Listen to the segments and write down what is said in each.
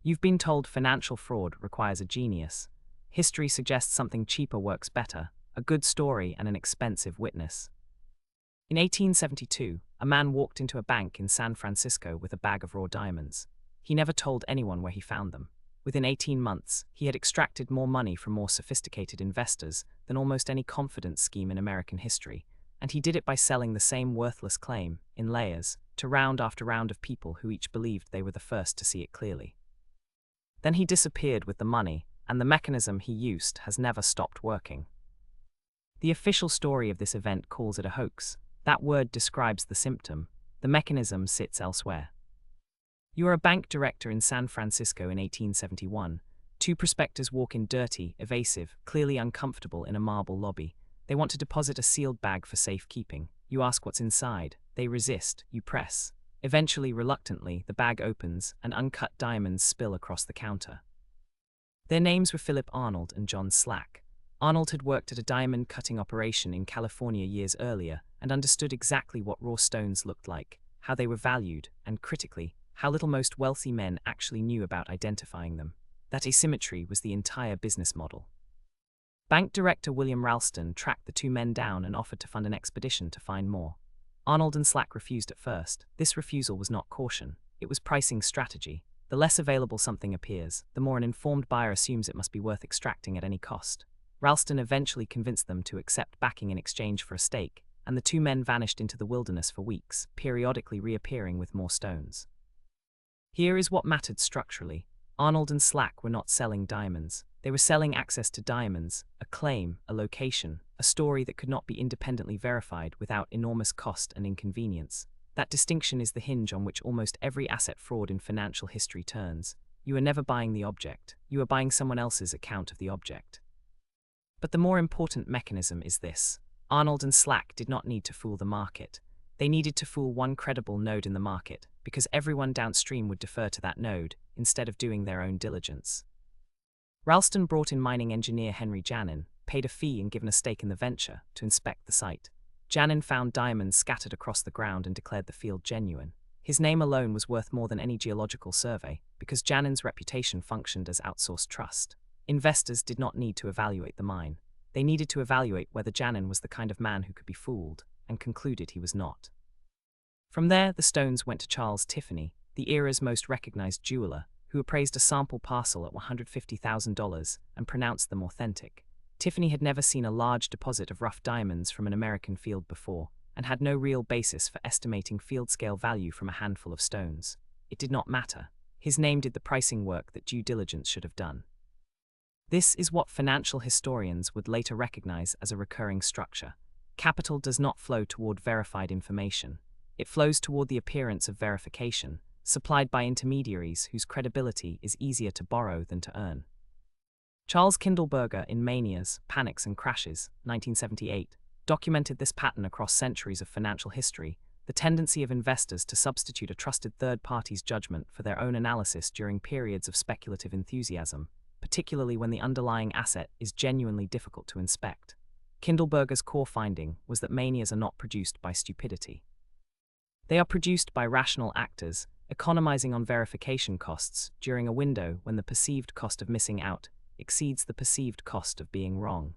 You've been told financial fraud requires a genius. History suggests something cheaper works better, a good story and an expensive witness. In 1872, a man walked into a bank in San Francisco with a bag of raw diamonds. He never told anyone where he found them. Within 18 months, he had extracted more money from more sophisticated investors than almost any confidence scheme in American history, and he did it by selling the same worthless claim, in layers, to round after round of people who each believed they were the first to see it clearly. Then he disappeared with the money, and the mechanism he used has never stopped working. The official story of this event calls it a hoax. That word describes the symptom. The mechanism sits elsewhere. You are a bank director in San Francisco in 1871. Two prospectors walk in dirty, evasive, clearly uncomfortable in a marble lobby. They want to deposit a sealed bag for safekeeping. You ask what's inside. They resist. You press. Eventually, reluctantly, the bag opens and uncut diamonds spill across the counter. Their names were Philip Arnold and John Slack. Arnold had worked at a diamond cutting operation in California years earlier and understood exactly what raw stones looked like, how they were valued, and critically, how little most wealthy men actually knew about identifying them. That asymmetry was the entire business model. Bank director William Ralston tracked the two men down and offered to fund an expedition to find more. Arnold and Slack refused at first. This refusal was not caution. It was pricing strategy. The less available something appears, the more an informed buyer assumes it must be worth extracting at any cost. Ralston eventually convinced them to accept backing in exchange for a stake, and the two men vanished into the wilderness for weeks, periodically reappearing with more stones. Here is what mattered structurally. Arnold and Slack were not selling diamonds. They were selling access to diamonds, a claim, a location, a story that could not be independently verified without enormous cost and inconvenience. That distinction is the hinge on which almost every asset fraud in financial history turns. You are never buying the object. You are buying someone else's account of the object. But the more important mechanism is this. Arnold and Slack did not need to fool the market. They needed to fool one credible node in the market, because everyone downstream would defer to that node, instead of doing their own diligence. Ralston brought in mining engineer Henry Janin, paid a fee and given a stake in the venture, to inspect the site. Janin found diamonds scattered across the ground and declared the field genuine. His name alone was worth more than any geological survey, because Janin's reputation functioned as outsourced trust. Investors did not need to evaluate the mine. They needed to evaluate whether Janin was the kind of man who could be fooled, and concluded he was not. From there, the stones went to Charles Tiffany, the era's most recognized jeweler, who appraised a sample parcel at $150,000 and pronounced them authentic. Tiffany had never seen a large deposit of rough diamonds from an American field before, and had no real basis for estimating field-scale value from a handful of stones. It did not matter. His name did the pricing work that due diligence should have done. This is what financial historians would later recognize as a recurring structure. Capital does not flow toward verified information. It flows toward the appearance of verification, supplied by intermediaries whose credibility is easier to borrow than to earn. Charles Kindleberger in Manias, Panics and Crashes, 1978, documented this pattern across centuries of financial history, the tendency of investors to substitute a trusted third party's judgment for their own analysis during periods of speculative enthusiasm, particularly when the underlying asset is genuinely difficult to inspect. Kindleberger's core finding was that manias are not produced by stupidity. They are produced by rational actors, economizing on verification costs during a window when the perceived cost of missing out exceeds the perceived cost of being wrong.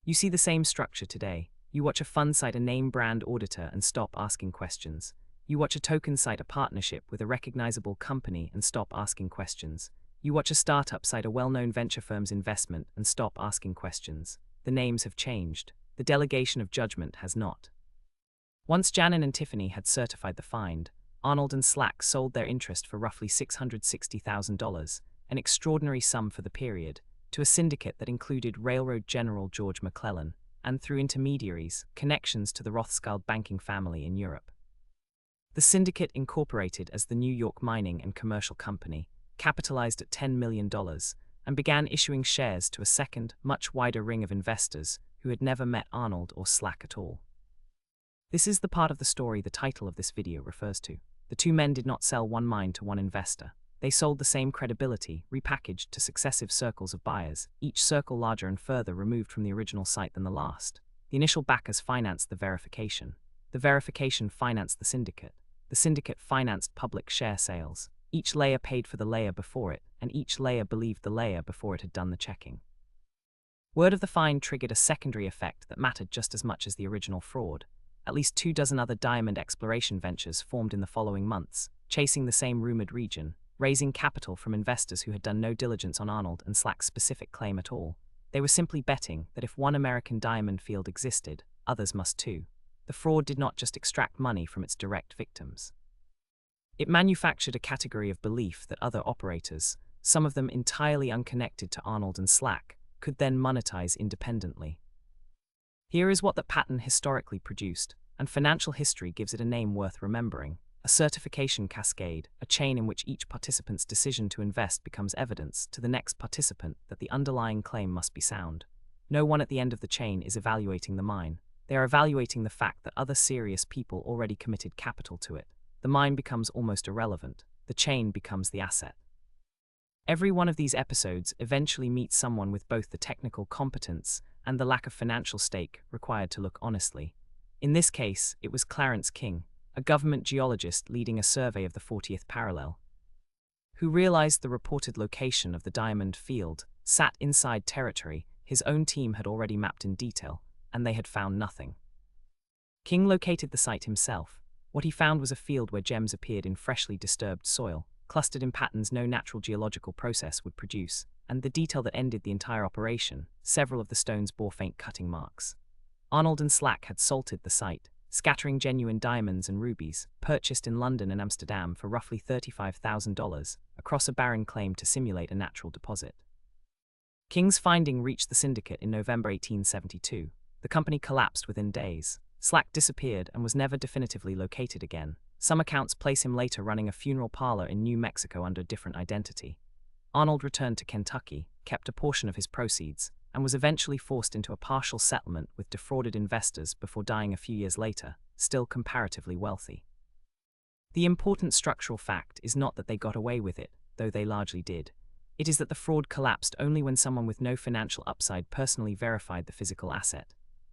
You see the same structure today. You watch a fund cite a name brand auditor and stop asking questions. You watch a token cite a partnership with a recognizable company and stop asking questions. You watch a startup cite a well-known venture firm's investment and stop asking questions. The names have changed. The delegation of judgment has not. Once Janin and Tiffany had certified the find, Arnold and Slack sold their interest for roughly $660,000, an extraordinary sum for the period, to a syndicate that included Railroad General George McClellan, and through intermediaries, connections to the Rothschild banking family in Europe. The syndicate incorporated as the New York Mining and Commercial Company, capitalized at $10 million, and began issuing shares to a second, much wider ring of investors who had never met Arnold or Slack at all. This is the part of the story the title of this video refers to. The two men did not sell one mine to one investor. They sold the same credibility, repackaged to successive circles of buyers, each circle larger and further removed from the original site than the last. The initial backers financed the verification. The verification financed the syndicate. The syndicate financed public share sales. Each layer paid for the layer before it, and each layer believed the layer before it had done the checking. Word of the find triggered a secondary effect that mattered just as much as the original fraud. At least 24 other diamond exploration ventures formed in the following months, chasing the same rumored region, raising capital from investors who had done no diligence on Arnold and Slack's specific claim at all. They were simply betting that if one American diamond field existed, others must too. The fraud did not just extract money from its direct victims. It manufactured a category of belief that other operators, some of them entirely unconnected to Arnold and Slack, could then monetize independently. Here is what the pattern historically produced, and financial history gives it a name worth remembering: a certification cascade, a chain in which each participant's decision to invest becomes evidence to the next participant that the underlying claim must be sound. No one at the end of the chain is evaluating the mine. They are evaluating the fact that other serious people already committed capital to it. The mine becomes almost irrelevant. The chain becomes the asset. Every one of these episodes eventually meets someone with both the technical competence and the lack of financial stake required to look honestly. In this case, it was Clarence King, a government geologist leading a survey of the 40th parallel, who realized the reported location of the diamond field sat inside territory his own team had already mapped in detail, and they had found nothing. King located the site himself. What he found was a field where gems appeared in freshly disturbed soil, clustered in patterns no natural geological process would produce, and the detail that ended the entire operation: several of the stones bore faint cutting marks. Arnold and Slack had salted the site, scattering genuine diamonds and rubies, purchased in London and Amsterdam for roughly $35,000, across a barren claim to simulate a natural deposit. King's finding reached the syndicate in November 1872. The company collapsed within days. Slack disappeared and was never definitively located again. Some accounts place him later running a funeral parlor in New Mexico under a different identity. Arnold returned to Kentucky, kept a portion of his proceeds, and was eventually forced into a partial settlement with defrauded investors before dying a few years later, still comparatively wealthy. The important structural fact is not that they got away with it, though they largely did. It is that the fraud collapsed only when someone with no financial upside personally verified the physical asset.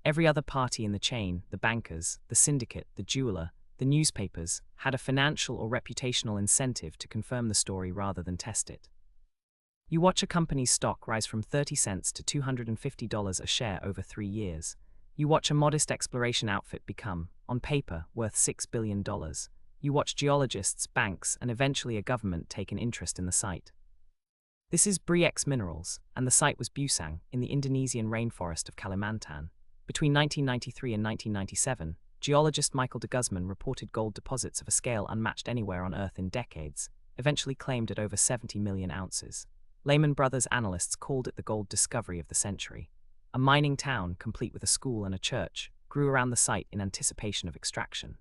Every other party in the chain, the bankers, the syndicate, the jeweler, the newspapers, had a financial or reputational incentive to confirm the story rather than test it. You watch a company's stock rise from 30 cents to $250 a share over 3 years. You watch a modest exploration outfit become, on paper, worth $6 billion. You watch geologists, banks, and eventually a government take an interest in the site. This is Bre-X Minerals, and the site was Busang, in the Indonesian rainforest of Kalimantan. Between 1993 and 1997, geologist Michael de Guzman reported gold deposits of a scale unmatched anywhere on Earth in decades, eventually claimed at over 70 million ounces. Lehman Brothers analysts called it the gold discovery of the century. A mining town, complete with a school and a church, grew around the site in anticipation of extraction.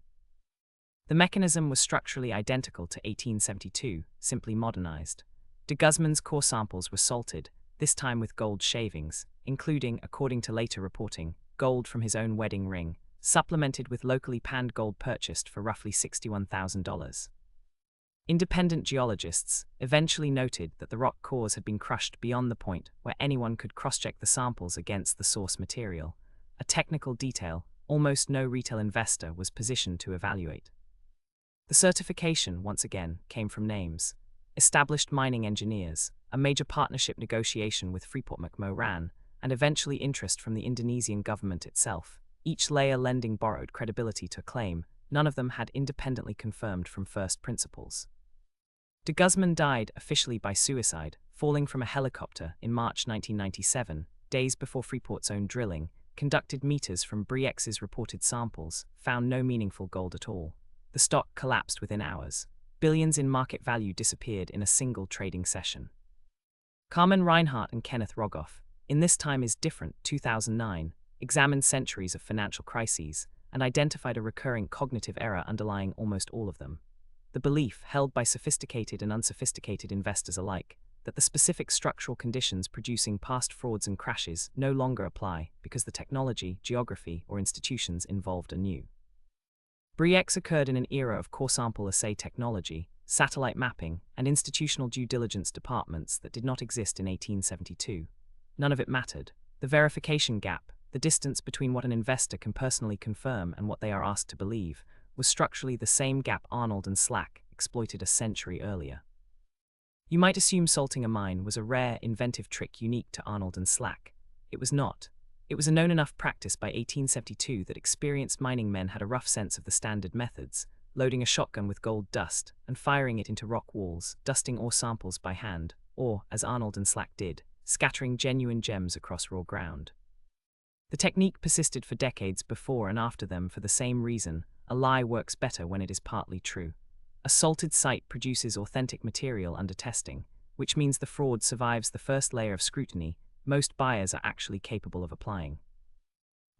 The mechanism was structurally identical to 1872, simply modernized. De Guzman's core samples were salted, this time with gold shavings, including, according to later reporting, gold from his own wedding ring, supplemented with locally panned gold purchased for roughly $61,000. Independent geologists eventually noted that the rock cores had been crushed beyond the point where anyone could cross-check the samples against the source material, a technical detail almost no retail investor was positioned to evaluate. The certification, once again, came from names. Established mining engineers, a major partnership negotiation with Freeport-McMoRan, and eventually interest from the Indonesian government itself, each layer lending borrowed credibility to claim. None of them had independently confirmed from first principles. De Guzman died officially by suicide, falling from a helicopter in March 1997, days before Freeport's own drilling, conducted meters from Bre-X's reported samples, found no meaningful gold at all. The stock collapsed within hours. Billions in market value disappeared in a single trading session. Carmen Reinhardt and Kenneth Rogoff, In This Time Is Different, 2009, examined centuries of financial crises and identified a recurring cognitive error underlying almost all of them. The belief, held by sophisticated and unsophisticated investors alike, that the specific structural conditions producing past frauds and crashes no longer apply because the technology, geography, or institutions involved are new. Bre-X occurred in an era of core sample assay technology, satellite mapping, and institutional due diligence departments that did not exist in 1872. None of it mattered. The verification gap, the distance between what an investor can personally confirm and what they are asked to believe, was structurally the same gap Arnold and Slack exploited a century earlier. You might assume salting a mine was a rare, inventive trick unique to Arnold and Slack. It was not. It was a known enough practice by 1872 that experienced mining men had a rough sense of the standard methods, loading a shotgun with gold dust and firing it into rock walls, dusting ore samples by hand, or, as Arnold and Slack did, scattering genuine gems across raw ground. The technique persisted for decades before and after them for the same reason: a lie works better when it is partly true. A salted site produces authentic material under testing, which means the fraud survives the first layer of scrutiny most buyers are actually capable of applying.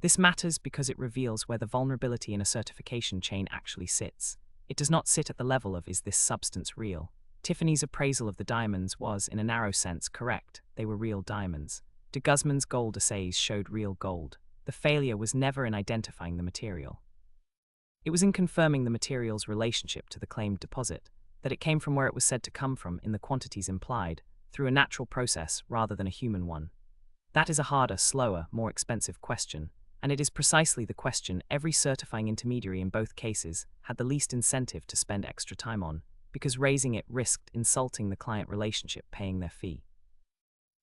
This matters because it reveals where the vulnerability in a certification chain actually sits. It does not sit at the level of "is this substance real?" Tiffany's appraisal of the diamonds was, in a narrow sense, correct. They were real diamonds. De Guzman's gold assays showed real gold. The failure was never in identifying the material. It was in confirming the material's relationship to the claimed deposit, that it came from where it was said to come from in the quantities implied, through a natural process rather than a human one. That is a harder, slower, more expensive question, and it is precisely the question every certifying intermediary in both cases had the least incentive to spend extra time on, because raising it risked insulting the client relationship paying their fee.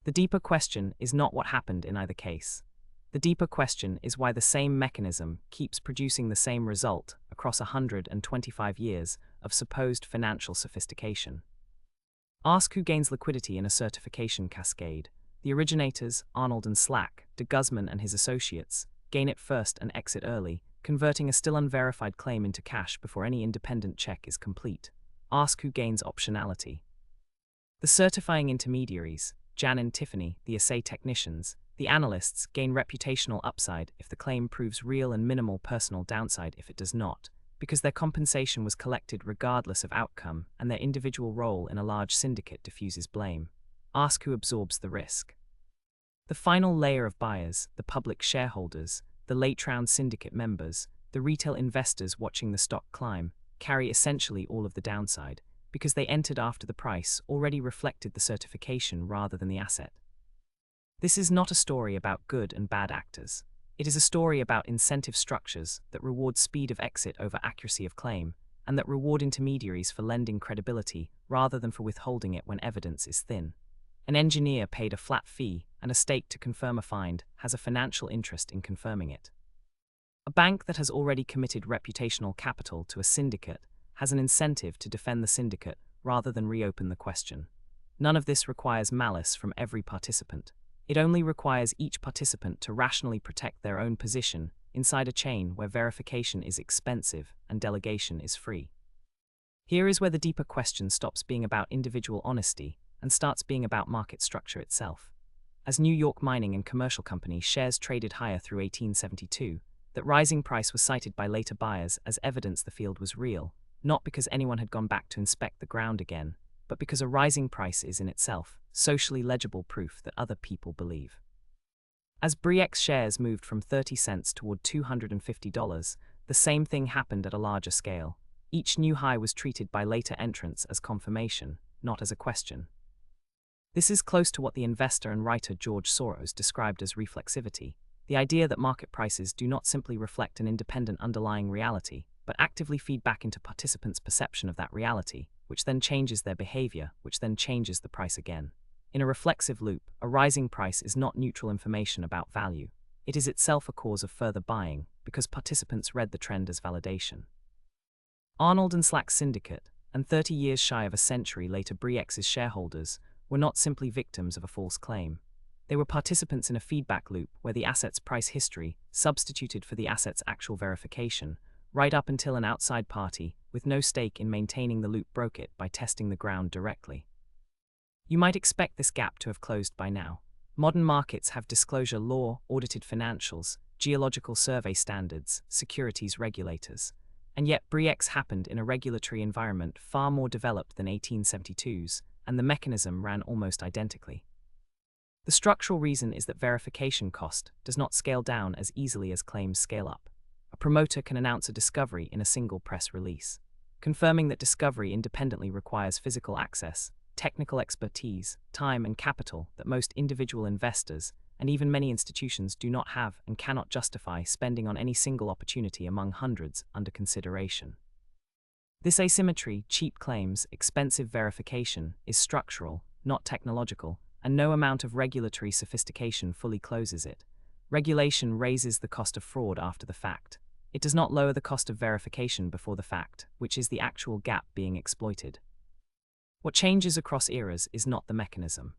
The deeper question is not what happened in either case. The deeper question is why the same mechanism keeps producing the same result across 125 years of supposed financial sophistication. Ask who gains liquidity in a certification cascade. The originators, Arnold and Slack, de Guzman and his associates, gain it first and exit early, converting a still unverified claim into cash before any independent check is complete. Ask who gains optionality. The certifying intermediaries, Janin, Tiffany, the assay technicians, the analysts, gain reputational upside if the claim proves real and minimal personal downside if it does not, because their compensation was collected regardless of outcome and their individual role in a large syndicate diffuses blame. Ask who absorbs the risk. The final layer of buyers, the public shareholders, the late-round syndicate members, the retail investors watching the stock climb, carry essentially all of the downside, because they entered after the price already reflected the certification rather than the asset. This is not a story about good and bad actors. It is a story about incentive structures that reward speed of exit over accuracy of claim, and that reward intermediaries for lending credibility rather than for withholding it when evidence is thin. An engineer paid a flat fee and a stake to confirm a find has a financial interest in confirming it. A bank that has already committed reputational capital to a syndicate has an incentive to defend the syndicate rather than reopen the question. None of this requires malice from every participant. It only requires each participant to rationally protect their own position inside a chain where verification is expensive and delegation is free. Here is where the deeper question stops being about individual honesty and starts being about market structure itself. As New York mining and commercial company shares traded higher through 1872, that rising price was cited by later buyers as evidence the field was real, not because anyone had gone back to inspect the ground again, but because a rising price is in itself socially legible proof that other people believe. As Bre-X shares moved from 30 cents toward $250, the same thing happened at a larger scale. Each new high was treated by later entrants as confirmation, not as a question. This is close to what the investor and writer George Soros described as reflexivity, the idea that market prices do not simply reflect an independent underlying reality, but actively feed back into participants' perception of that reality, which then changes their behavior, which then changes the price again. In a reflexive loop, a rising price is not neutral information about value. It is itself a cause of further buying, because participants read the trend as validation. Arnold and Slack's syndicate, and 30 years shy of a century later Bre-X's shareholders, were not simply victims of a false claim. They were participants in a feedback loop where the asset's price history substituted for the asset's actual verification, right up until an outside party, with no stake in maintaining the loop, broke it by testing the ground directly. You might expect this gap to have closed by now. Modern markets have disclosure law, audited financials, geological survey standards, securities regulators. And yet Bre-X happened in a regulatory environment far more developed than 1872's, and the mechanism ran almost identically. The structural reason is that verification cost does not scale down as easily as claims scale up. A promoter can announce a discovery in a single press release. Confirming that discovery independently requires physical access, technical expertise, time and capital that most individual investors, and even many institutions, do not have and cannot justify spending on any single opportunity among hundreds under consideration. This asymmetry, cheap claims, expensive verification, is structural, not technological, and no amount of regulatory sophistication fully closes it. Regulation raises the cost of fraud after the fact. It does not lower the cost of verification before the fact, which is the actual gap being exploited. What changes across eras is not the mechanism.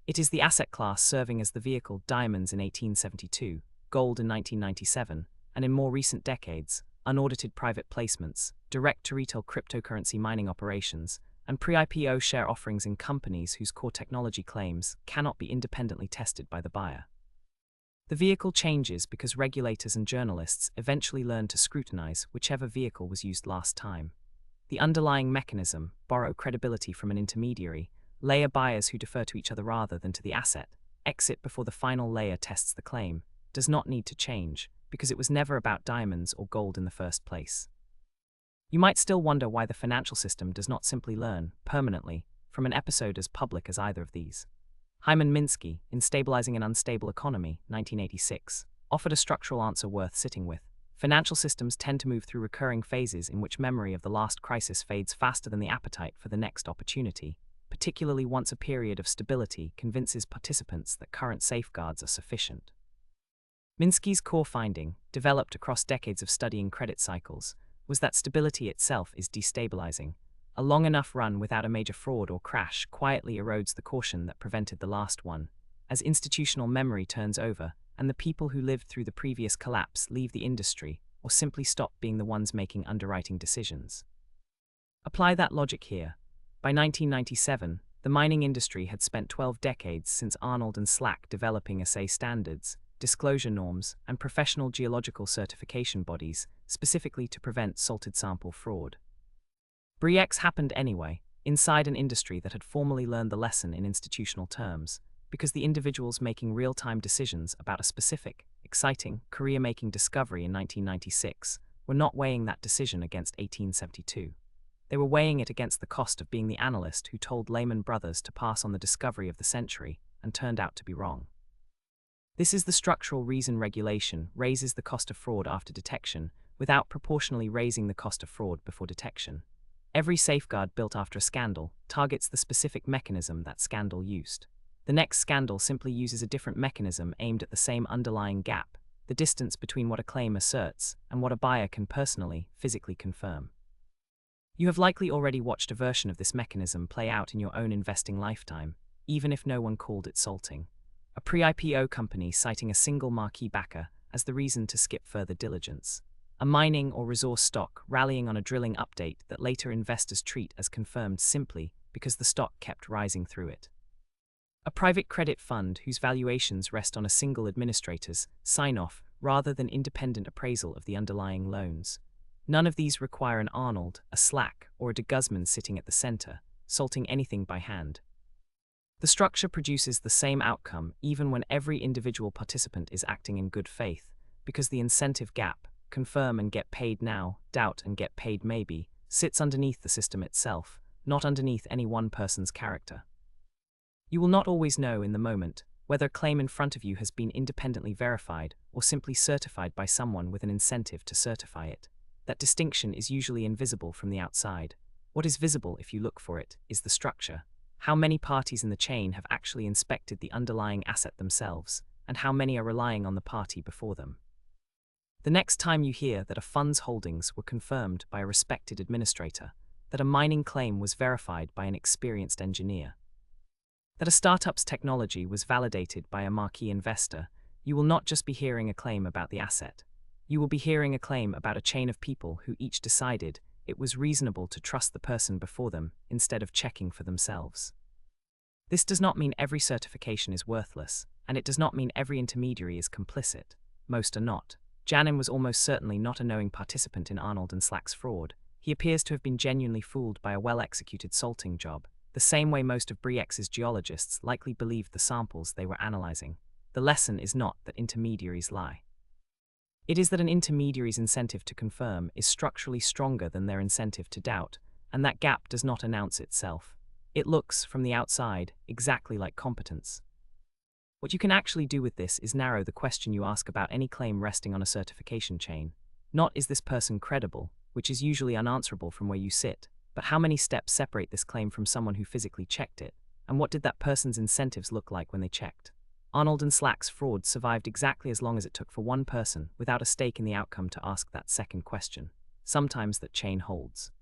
It is the asset class serving as the vehicle. Diamonds in 1872, gold in 1997, and in more recent decades, unaudited private placements, direct-to-retail cryptocurrency mining operations, and pre-IPO share offerings in companies whose core technology claims cannot be independently tested by the buyer. The vehicle changes because regulators and journalists eventually learn to scrutinize whichever vehicle was used last time. The underlying mechanism, borrow credibility from an intermediary, layer buyers who defer to each other rather than to the asset, exit before the final layer tests the claim, does not need to change, because it was never about diamonds or gold in the first place. You might still wonder why the financial system does not simply learn, permanently, from an episode as public as either of these. Hyman Minsky, in Stabilizing an Unstable Economy, 1986, offered a structural answer worth sitting with. Financial systems tend to move through recurring phases in which memory of the last crisis fades faster than the appetite for the next opportunity, particularly once a period of stability convinces participants that current safeguards are sufficient. Minsky's core finding, developed across decades of studying credit cycles, was that stability itself is destabilizing. A long enough run without a major fraud or crash quietly erodes the caution that prevented the last one, as institutional memory turns over and the people who lived through the previous collapse leave the industry or simply stop being the ones making underwriting decisions. Apply that logic here. By 1997, the mining industry had spent 12 decades since Arnold and Slack developing assay standards, disclosure norms, and professional geological certification bodies, specifically to prevent salted sample fraud. Bre-X happened anyway, inside an industry that had formally learned the lesson in institutional terms, because the individuals making real-time decisions about a specific, exciting, career-making discovery in 1996 were not weighing that decision against 1872. They were weighing it against the cost of being the analyst who told Lehman Brothers to pass on the discovery of the century and turned out to be wrong. This is the structural reason regulation raises the cost of fraud after detection without proportionally raising the cost of fraud before detection. Every safeguard built after a scandal targets the specific mechanism that scandal used. The next scandal simply uses a different mechanism aimed at the same underlying gap, the distance between what a claim asserts and what a buyer can personally, physically confirm. You have likely already watched a version of this mechanism play out in your own investing lifetime, even if no one called it salting. A pre-IPO company citing a single marquee backer as the reason to skip further diligence. A mining or resource stock rallying on a drilling update that later investors treat as confirmed simply because the stock kept rising through it. A private credit fund whose valuations rest on a single administrator's sign-off rather than independent appraisal of the underlying loans. None of these require an Arnold, a Slack, or a Guzman sitting at the center, salting anything by hand. The structure produces the same outcome even when every individual participant is acting in good faith, because the incentive gap, confirm and get paid now, doubt and get paid maybe, sits underneath the system itself, not underneath any one person's character. You will not always know in the moment whether a claim in front of you has been independently verified or simply certified by someone with an incentive to certify it. That distinction is usually invisible from the outside. What is visible if you look for it is the structure. How many parties in the chain have actually inspected the underlying asset themselves, and how many are relying on the party before them. The next time you hear that a fund's holdings were confirmed by a respected administrator, that a mining claim was verified by an experienced engineer, that a startup's technology was validated by a marquee investor, you will not just be hearing a claim about the asset. You will be hearing a claim about a chain of people who each decided it was reasonable to trust the person before them instead of checking for themselves. This does not mean every certification is worthless, and it does not mean every intermediary is complicit. Most are not. Janin was almost certainly not a knowing participant in Arnold and Slack's fraud. He appears to have been genuinely fooled by a well-executed salting job, the same way most of Bre-X's geologists likely believed the samples they were analyzing. The lesson is not that intermediaries lie. It is that an intermediary's incentive to confirm is structurally stronger than their incentive to doubt, and that gap does not announce itself. It looks, from the outside, exactly like competence. What you can actually do with this is narrow the question you ask about any claim resting on a certification chain. Not is this person credible, which is usually unanswerable from where you sit. But how many steps separate this claim from someone who physically checked it? And what did that person's incentives look like when they checked? Arnold and Slack's fraud survived exactly as long as it took for one person, without a stake in the outcome, to ask that second question. Sometimes that chain holds.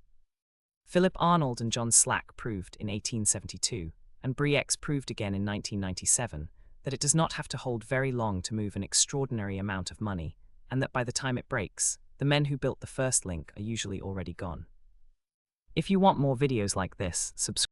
Philip Arnold and John Slack proved in 1872, and Bre-X proved again in 1997, that it does not have to hold very long to move an extraordinary amount of money, and that by the time it breaks, the men who built the first link are usually already gone. If you want more videos like this, subscribe.